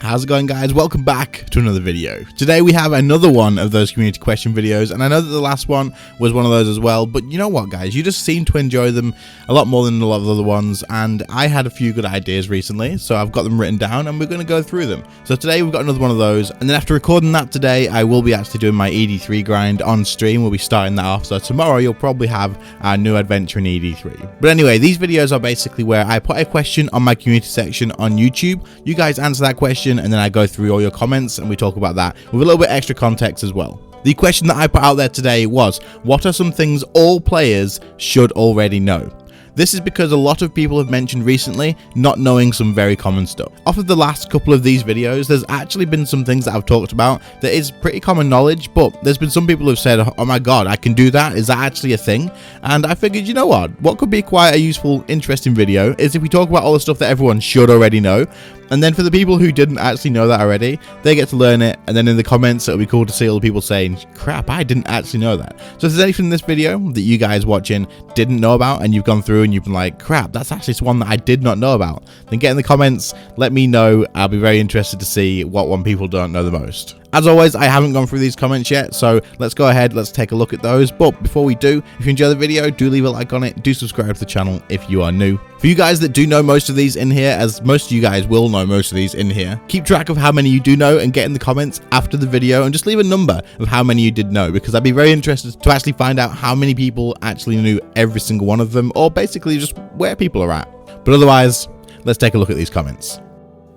How's it going, guys? Welcome back to another video. Today we have another one of those community question videos, and I know that the last one was one of those as well, but you know what, guys, you just seem to enjoy them a lot more than a lot of the other ones, and I had a few good ideas recently, so I've got them written down and we're going to go through them. So today we've got another one of those, and then after recording that today, I will be actually doing my ED3 grind on stream. We'll be starting that off, so tomorrow you'll probably have a new adventure in ED3. But anyway, these videos are basically where I put a question on my community section on YouTube, you guys answer that question, and then I go through all your comments and we talk about that with a little bit extra context as well. The question that I put out there today was, what are some things all players should already know? This is because a lot of people have mentioned recently not knowing some very common stuff. Off of the last couple of these videos, there's actually been some things that I've talked about that is pretty common knowledge, but there's been some people who've said, oh my god, I can do that, is that actually a thing? And I figured, you know what could be quite a useful, interesting video is if we talk about all the stuff that everyone should already know, and then for the people who didn't actually know that already, they get to learn it, and then in the comments it'll be cool to see all the people saying, crap, I didn't actually know that. So if there's anything in this video that you guys watching didn't know about and you've gone through and you've been like, crap, that's actually one that I did not know about, then get in the comments, let me know. I'll be very interested to see what one people don't know the most. As always, I haven't gone through these comments yet, so let's go ahead, let's take a look at those. But before we do, if you enjoy the video, do leave a like on it, do subscribe to the channel if you are new. For you guys that do know most of these in here, as most of you guys will know most of these in here, keep track of how many you do know and get in the comments after the video and just leave a number of how many you did know, because I'd be very interested to actually find out how many people actually knew every single one of them, or basically just where people are at. But otherwise, let's take a look at these comments.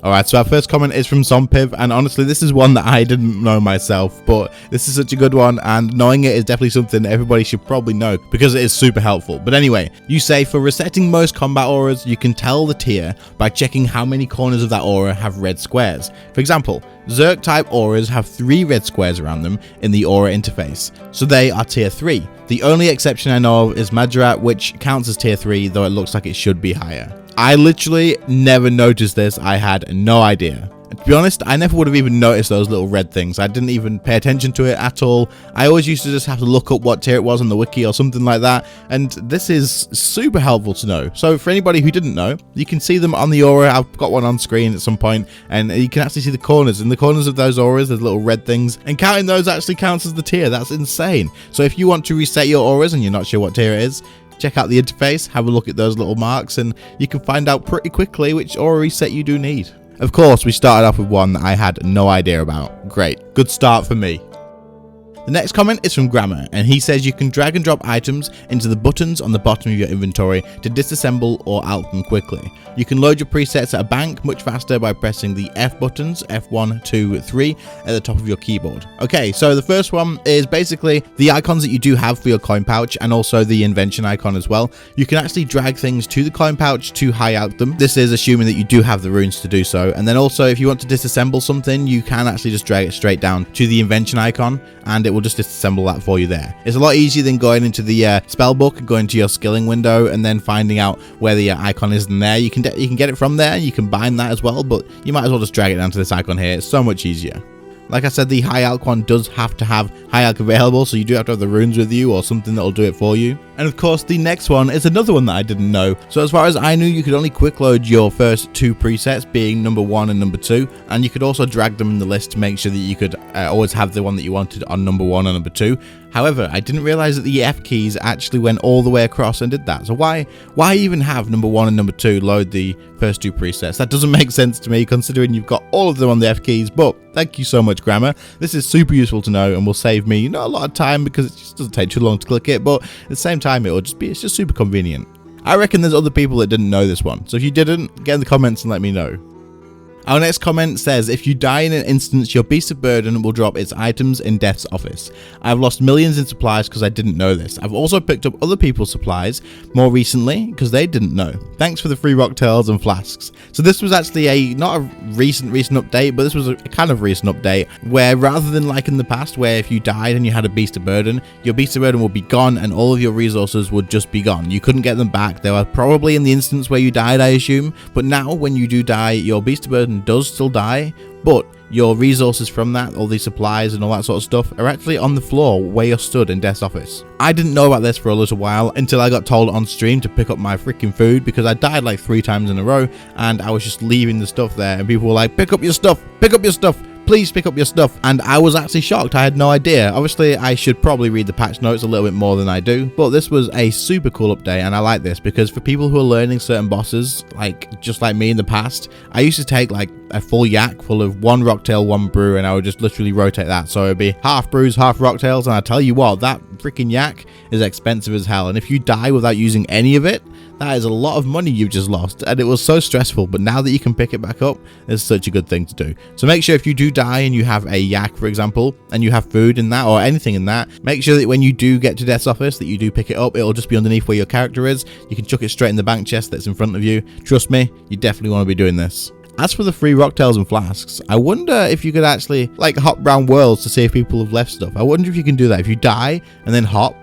Alright, so our first comment is from Zompiv, and honestly this is one that I didn't know myself, but this is such a good one, and knowing it is definitely something everybody should probably know because it is super helpful. But anyway, you say for resetting most combat auras, you can tell the tier by checking how many corners of that aura have red squares. For example, Zerg type auras have 3 red squares around them in the aura interface, so they are tier 3. The only exception I know of is Majorat, which counts as tier 3, though it looks like it should be higher. I literally never noticed this. I had no idea. To be honest, I never would have even noticed those little red things. I didn't even pay attention to it at all. I always used to just have to look up what tier it was on the wiki or something like that, and this is super helpful to know. So for anybody who didn't know, you can see them on the aura. I've got one on screen at some point, and you can actually see the corners. In the corners of those auras, there's little red things, and counting those actually counts as the tier. That's insane. So if you want to reset your auras and you're not sure what tier it is, check out the interface, have a look at those little marks, and you can find out pretty quickly which aura reset you do need. Of course, we started off with one that I had no idea about. Great. Good start for me. The next comment is from Grammar, and he says you can drag and drop items into the buttons on the bottom of your inventory to disassemble or alt them quickly. You can load your presets at a bank much faster by pressing the F buttons, F1, 2, 3, at the top of your keyboard. Okay, so the first one is basically the icons that you do have for your coin pouch, and also the invention icon as well. You can actually drag things to the coin pouch to high out them. This is assuming that you do have the runes to do so. And then also, if you want to disassemble something, you can actually just drag it straight down to the invention icon, and it will just disassemble that for you there. It's a lot easier than going into the spell book, going to your skilling window, and then finding out where the icon is in there. You can get it from there, you can bind that as well, but you might as well just drag it down to this icon here. It's so much easier. Like I said, the high alch one does have to have high alch available, so you do have to have the runes with you or something that'll do it for you. And of course, the next one is another one that I didn't know. So as far as I knew, you could only quick load your first 2 presets, being number 1 and number 2, and you could also drag them in the list to make sure that you could always have the one that you wanted on number 1 and number 2. However, I didn't realize that the F keys actually went all the way across and did that. So why even have number 1 and number 2 load the first 2 presets? That doesn't make sense to me, considering you've got all of them on the F keys. But thank you so much, Grammar. This is super useful to know and will save me, a lot of time, because it just doesn't take too long to click it. But at the same time, it's just super convenient. I reckon there's other people that didn't know this one. So if you didn't, get in the comments and let me know. Our next comment says, if you die in an instance, your Beast of Burden will drop its items in Death's office. I've lost millions in supplies because I didn't know this. I've also picked up other people's supplies more recently because they didn't know. Thanks for the free rocktails and flasks. So this was actually not a recent update, but this was a kind of recent update where, rather than like in the past where if you died and you had a Beast of Burden, your Beast of Burden would be gone and all of your resources would just be gone. You couldn't get them back. They were probably in the instance where you died, I assume, but now when you do die, your Beast of Burden does still die, but your resources from that, all these supplies and all that sort of stuff, are actually on the floor where you're stood in Death's office. I didn't know about this for a little while until I got told on stream to pick up my freaking food, because I died like 3 times in a row and I was just leaving the stuff there, and people were like, pick up your stuff, please pick up your stuff. And I was actually shocked. I had no idea. Obviously, I should probably read the patch notes a little bit more than I do, but this was a super cool update, and I like this because for people who are learning certain bosses, like just like me in the past, I used to take like a full yak full of 1 rocktail, 1 brew, and I would just literally rotate that. So it'd be half brews, half rocktails, and I tell you what, that freaking yak is expensive as hell. And if you die without using any of it, that is a lot of money you've just lost, and it was so stressful. But now that you can pick it back up, it's such a good thing to do. So make sure if you do die and you have a yak, for example, and you have food in that or anything in that, make sure that when you do get to Death's office that you do pick it up. It'll just be underneath where your character is. You can chuck it straight in the bank chest that's in front of you. Trust me, you definitely want to be doing this. As for the free rocktails and flasks, I wonder if you could actually like hop around worlds to see if people have left stuff. I wonder if you can do that. If you die and then hop,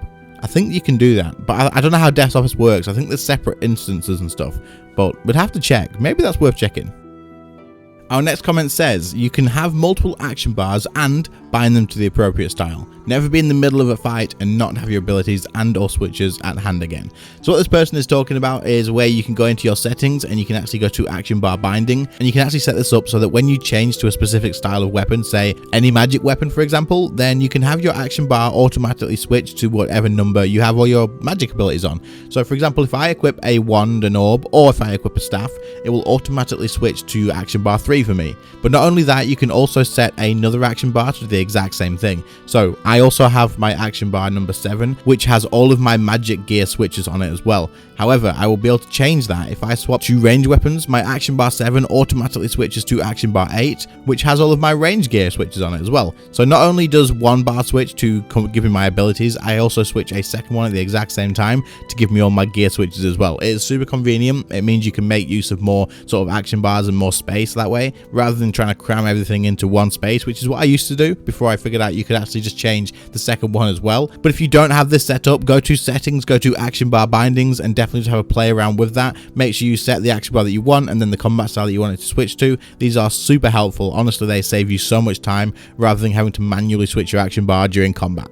I think you can do that, but I don't know how Death's office works. I think there's separate instances and stuff, but we'd have to check. Maybe that's worth checking. Our next comment says, you can have multiple action bars and bind them to the appropriate style. Never be in the middle of a fight and not have your abilities and or switches at hand again. So what this person is talking about is where you can go into your settings and you can actually go to action bar binding, and you can actually set this up so that when you change to a specific style of weapon, say any magic weapon for example, then you can have your action bar automatically switch to whatever number you have all your magic abilities on. So for example, if I equip a wand, an orb, or if I equip a staff, it will automatically switch to action bar 3 for me. But not only that, you can also set another action bar to do the exact same thing. So I also have my action bar number 7, which has all of my magic gear switches on it as well. However, I will be able to change that. If I swap to range weapons, my action bar 7 automatically switches to action bar 8, which has all of my range gear switches on it as well. So not only does one bar switch to give me my abilities, I also switch a second one at the exact same time to give me all my gear switches as well. It is super convenient. It means you can make use of more sort of action bars and more space that way, rather than trying to cram everything into one space, which is what I used to do before I figured out you could actually just change the second one as well. But if you don't have this set up, go to settings, go to action bar bindings, and definitely just have a play around with that. Make sure you set the action bar that you want and then the combat style that you want it to switch to. These are super helpful. Honestly, they save you so much time rather than having to manually switch your action bar during combat.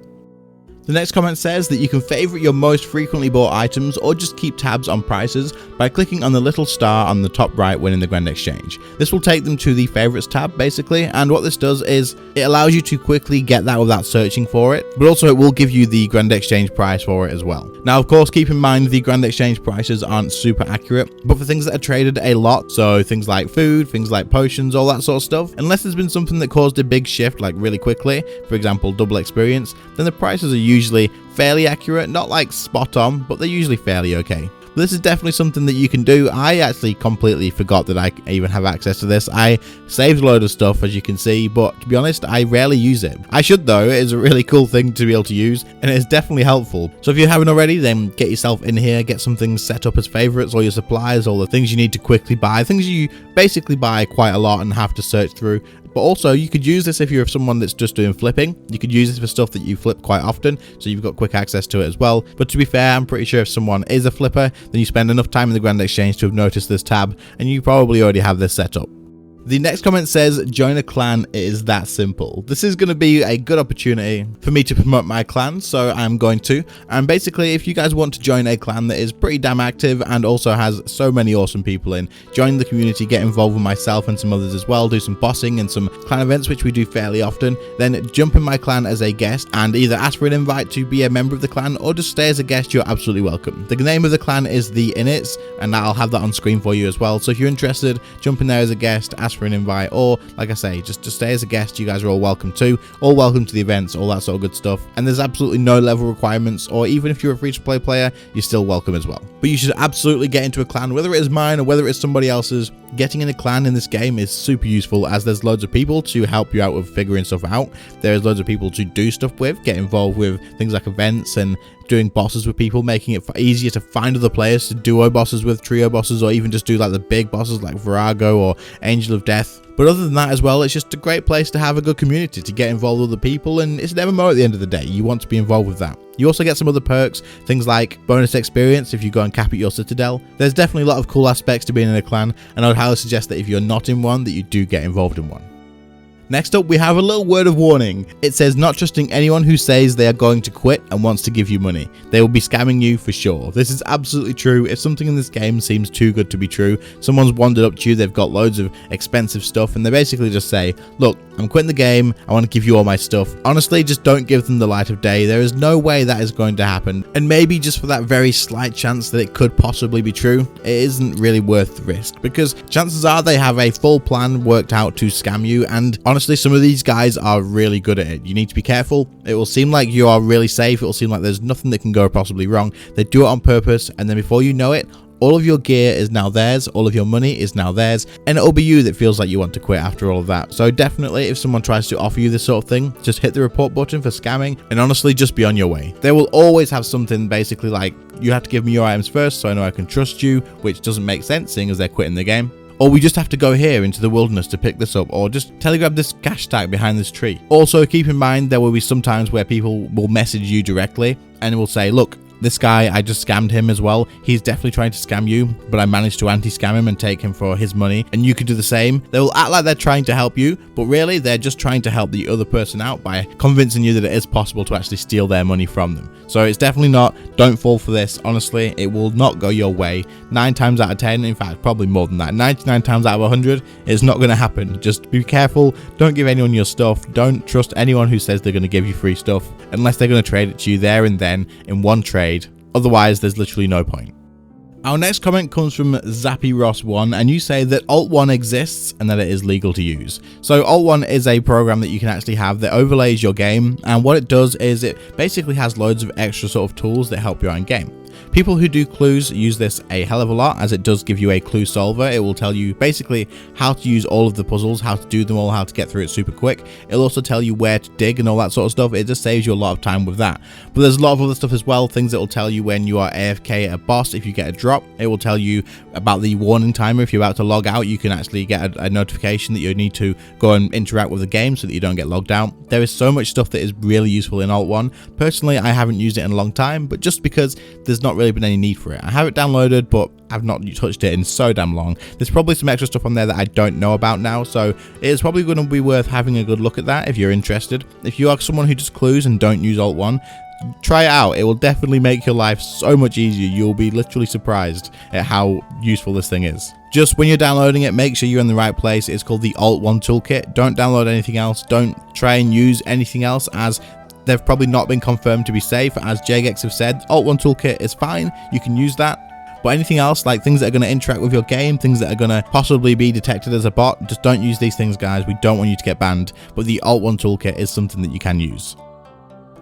The next comment says that you can favorite your most frequently bought items or just keep tabs on prices by clicking on the little star on the top right when in the Grand Exchange. This will take them to the favorites tab basically, and what this does is it allows you to quickly get that without searching for it, but also it will give you the Grand Exchange price for it as well. Now of course, keep in mind the Grand Exchange prices aren't super accurate, but for things that are traded a lot, so things like food, things like potions, all that sort of stuff, unless there's been something that caused a big shift like really quickly, for example double experience, then the prices are usually fairly accurate, not like spot on, but they're usually fairly okay. This is definitely something that you can do. I actually completely forgot that I even have access to this. I saved a load of stuff, as you can see, but to be honest, I rarely use it. I should though. It is a really cool thing to be able to use, and it is definitely helpful. So if you haven't already, then get yourself in here, get some things set up as favorites, all your supplies, all the things you need to quickly buy, things you basically buy quite a lot and have to search through. But also, you could use this if you're someone that's just doing flipping. You could use this for stuff that you flip quite often, so you've got quick access to it as well. But to be fair, I'm pretty sure if someone is a flipper, then you spend enough time in the Grand Exchange to have noticed this tab, and you probably already have this set up. The next comment says, join a clan, it is that simple. This is going to be a good opportunity for me to promote my clan, so I'm going to. And basically, if you guys want to join a clan that is pretty damn active and also has so many awesome people in, join the community, get involved with myself and some others as well, do some bossing and some clan events, which we do fairly often, then jump in my clan as a guest and either ask for an invite to be a member of the clan or just stay as a guest. You're absolutely welcome. The name of the clan is The Inits, and I'll have that on screen for you as well. So if you're interested, jump in there as a guest, ask for an invite, or like I say, just stay as a guest. You guys are all welcome to the events, all that sort of good stuff, and there's absolutely no level requirements, or even if you're a free to play player, you're still welcome as well. But you should absolutely get into a clan, whether it is mine or whether it's somebody else's. Getting in a clan in this game is super useful, as there's loads of people to help you out with figuring stuff out. There's loads of people to do stuff with, get involved with things like events and doing bosses with people, making it easier to find other players to duo bosses with, trio bosses, or even just do like the big bosses like Virago or Angel of Death. But other than that as well, it's just a great place to have a good community, to get involved with other people, and it's an MMO at the end of the day. You want to be involved with that. You also get some other perks, things like bonus experience if you go and cap at your citadel. There's definitely a lot of cool aspects to being in a clan, and I would highly suggest that if you're not in one, that you do get involved in one. Next up, we have a little word of warning. It says not trusting anyone who says they are going to quit and wants to give you money. They will be scamming you for sure. This is absolutely true. If something in this game seems too good to be true, someone's wandered up to you, they've got loads of expensive stuff, and they basically just say, look, I'm quitting the game, I want to give you all my stuff. Honestly, just don't give them the light of day. There is no way that is going to happen. And maybe just for that very slight chance that it could possibly be true, it isn't really worth the risk, because chances are they have a full plan worked out to scam you, and honestly, some of these guys are really good at it. You need to be careful. It will seem like you are really safe. It will seem like there's nothing that can go possibly wrong. They do it on purpose, and then before you know it, all of your gear is now theirs, all of your money is now theirs, and it'll be you that feels like you want to quit after all of that. So definitely, if someone tries to offer you this sort of thing, just hit the report button for scamming, and honestly, just be on your way. They will always have something basically like, you have to give me your items first so I know I can trust you, which doesn't make sense seeing as they're quitting the game. Or we just have to go here into the wilderness to pick this up, or just telegraph this cash stack behind this tree. Also, keep in mind there will be some times where people will message you directly and will say, look, this guy, I just scammed him as well. He's definitely trying to scam you, but I managed to anti-scam him and take him for his money, and you could do the same. They will act like they're trying to help you, but really they're just trying to help the other person out by convincing you that it is possible to actually steal their money from them. So it's definitely not. Don't fall for this. Honestly, it will not go your way. 9 times out of 10, in fact, probably more than that. 99 times out of 100, it's not going to happen. Just be careful. Don't give anyone your stuff. Don't trust anyone who says they're going to give you free stuff unless they're going to trade it to you there and then in one trade. Otherwise, there's literally no point. Our next comment comes from ZappyRoss1, and you say that AltOne exists and that it is legal to use. So AltOne is a program that you can actually have that overlays your game, and what it does is it basically has loads of extra sort of tools that help you out in game. People who do clues use this a hell of a lot, as it does give you a clue solver. It will tell you basically how to use all of the puzzles, how to do them all, how to get through it super quick. It'll also tell you where to dig and all that sort of stuff. It just saves you a lot of time with that. But there's a lot of other stuff as well, things that will tell you when you are AFK at a boss. If you get a drop, it will tell you about the warning timer. If you're about to log out, you can actually get a notification that you need to go and interact with the game so that you don't get logged out. There is so much stuff that is really useful in AltOne. Personally, I haven't used it in a long time, but just because there's not really been any need for it. I have it downloaded, but I've not touched it in so damn long. There's probably some extra stuff on there that I don't know about now, so it's probably going to be worth having a good look at that if you're interested. If you are someone who just clues and don't use AltOne, try it out. It will definitely make your life so much easier. You'll be literally surprised at how useful this thing is. Just when you're downloading it, make sure you're in the right place. It's called the AltOne Toolkit. Don't download anything else. Don't try and use anything else, as they've probably not been confirmed to be safe. As JGEX have said, AltOne Toolkit is fine. You can use that. But anything else, like things that are going to interact with your game, things that are going to possibly be detected as a bot, just don't use these things, guys. We don't want you to get banned. But the AltOne Toolkit is something that you can use.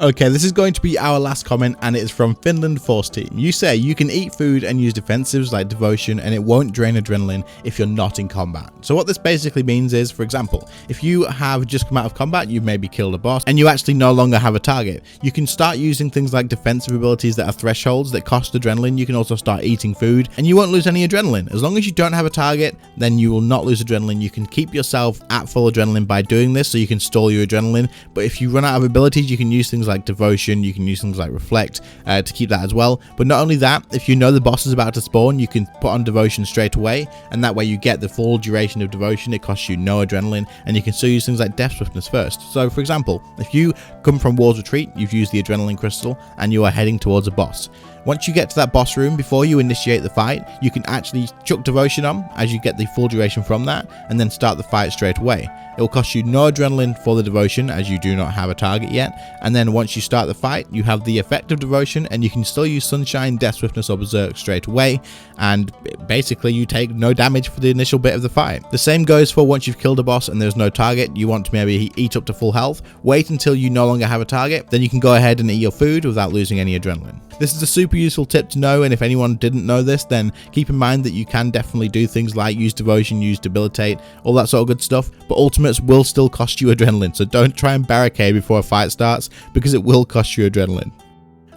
Okay, this is going to be our last comment, and it is from Finland Force team. You say you can eat food and use defensives like devotion, and it won't drain adrenaline if you're not in combat. So what this basically means is, for example, if you have just come out of combat, you've maybe killed a boss, and you actually no longer have a target, you can start using things like defensive abilities that are thresholds that cost adrenaline. You can also start eating food, and you won't lose any adrenaline. As long as you don't have a target, then you will not lose adrenaline. You can keep yourself at full adrenaline by doing this, so you can stall your adrenaline. But if you run out of abilities, you can use things like devotion, you can use things like reflect to keep that as well. But not only that, if you know the boss is about to spawn, you can put on devotion straight away, and that way you get the full duration of devotion. It costs you no adrenaline, and you can still use things like death swiftness first. So for example, if you come from War's Retreat, you've used the adrenaline crystal and you are heading towards a boss. Once you get to that boss room, before you initiate the fight, you can actually chuck devotion on as you get the full duration from that, and then start the fight straight away. It will cost you no adrenaline for the devotion, as you do not have a target yet, and then once you start the fight, you have the effect of devotion, and you can still use sunshine, death swiftness, or berserk straight away, and basically you take no damage for the initial bit of the fight. The same goes for once you've killed a boss and there's no target, you want to maybe eat up to full health, wait until you no longer have a target, then you can go ahead and eat your food without losing any adrenaline. This is a super useful tip to know, and if anyone didn't know this, then keep in mind that you can definitely do things like use devotion, use debilitate, all that sort of good stuff, but ultimates will still cost you adrenaline, so don't try and barricade before a fight starts, because it will cost you adrenaline.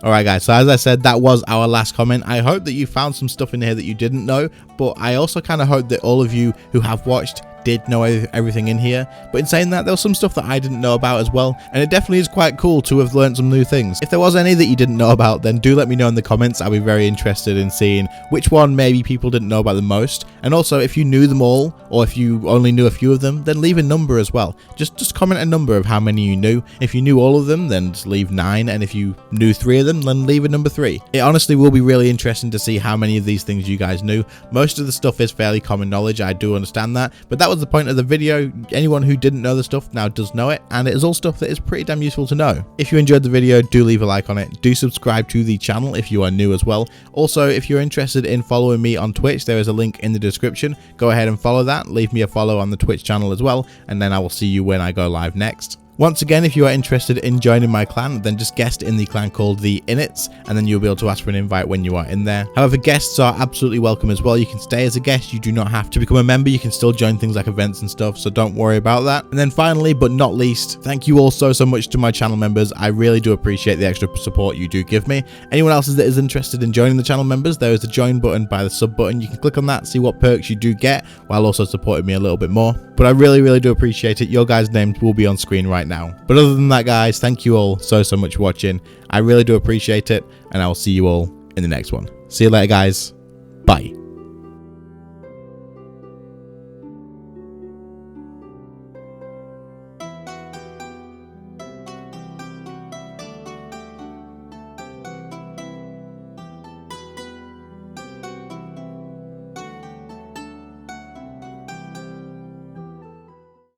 Alright guys, so as I said, that was our last comment. I hope that you found some stuff in here that you didn't know, but I also kind of hope that all of you who have watched did know everything in here, but in saying that, there was some stuff that I didn't know about as well, and it definitely is quite cool to have learned some new things. If there was any that you didn't know about, then do let me know in the comments. I'll be very interested in seeing which one maybe people didn't know about the most, and also if you knew them all, or if you only knew a few of them, then leave a number as well. Just comment a number of how many you knew. If you knew all of them, then just leave 9, and if you knew 3 of them, then leave a number 3. It honestly will be really interesting to see how many of these things you guys knew. Most of the stuff is fairly common knowledge, I do understand that, but that was the point of the video. Anyone who didn't know the stuff now does know it, and it is all stuff that is pretty damn useful to know. If you enjoyed the video, do leave a like on it. Do subscribe to the channel if you are new as well. Also, if you're interested in following me on Twitch, there is a link in the description. Go ahead and follow that. Leave me a follow on the Twitch channel as well, and then I will see you when I go live next. Once again, if you are interested in joining my clan, then just guest in the clan called the Inits, and then you'll be able to ask for an invite when you are in there. However, guests are absolutely welcome as well. You can stay as a guest. You do not have to become a member. You can still join things like events and stuff, so don't worry about that. And then finally, but not least, thank you all so much to my channel members. I really do appreciate the extra support you do give me. Anyone else that is interested in joining the channel members, there is the join button by the sub button. You can click on that, see what perks you do get, while also supporting me a little bit more. But I really do appreciate it. Your guys' names will be on screen right now. But other than that, guys, thank you all so much for watching. I really do appreciate it, and I will see you all in the next one. See you later, guys. Bye.